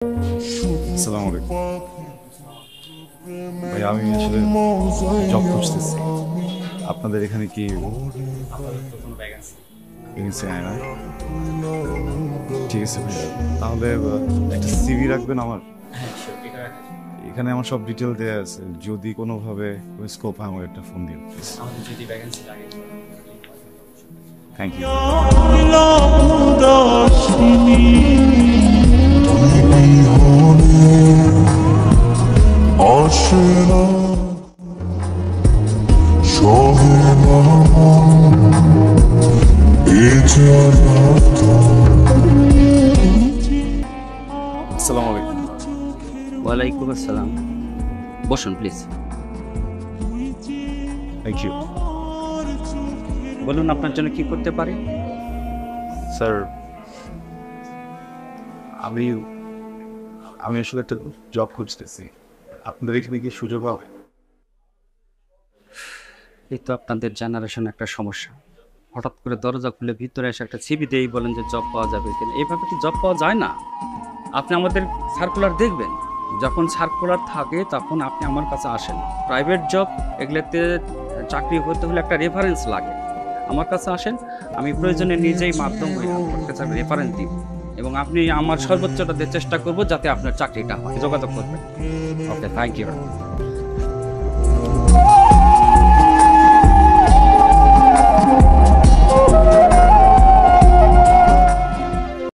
আসসালামু আলাইকুম ভাই, আমি আসলে জব খুঁজতেছি। আপনাদের এখানে কি ভ্যাকেন্সি হয় না? ঠিক আছে ভাই, তাহলে একটা সিভি রাখবেন আমার। এখানে আমার সব ডিটেল দেওয়া আছে, যদি কোনোভাবে স্কোপ হয় আমার একটা ফোন দিন প্লিজ। Thank you. আসসালামু আলাইকুম। ওয়ালাইকুম আসসালাম। বসুন প্লিজ। Thank you. বলুন আপনার জন্য কি করতে পারি। স্যার, আমি আমি আসলে একটা জব খুঁজতেছি। আপনাদের এখানে কি সুযোগ হবে? এই তো আপনাদের জেনারেশন একটা সমস্যা। হঠাৎ করে দরজা খুলে ভিতরে এসে একটা সিবি দিয়েই বলেন যে জব পাওয়া যাবে কিনা। এইভাবে কি জব পাওয়া যায় না? আপনি আমাদের সার্কুলার দেখবেন, যখন সার্কুলার থাকে তখন আপনি আমার কাছে আসেন। প্রাইভেট জব এগুলোতে চাকরি হতে হলে একটা রেফারেন্স লাগে। আমার কাছে আসেন, আমি প্রয়োজনে নিজেই মাধ্যম হয়ে আপনার কাছে রেফারেন্স দিব এবং আপনি আমার সর্বোচ্চটা দিয়ে চেষ্টা করব যাতে আপনার চাকরিটা হয়। যোগাযোগ করবেন। ওকে, থ্যাংক ইউ।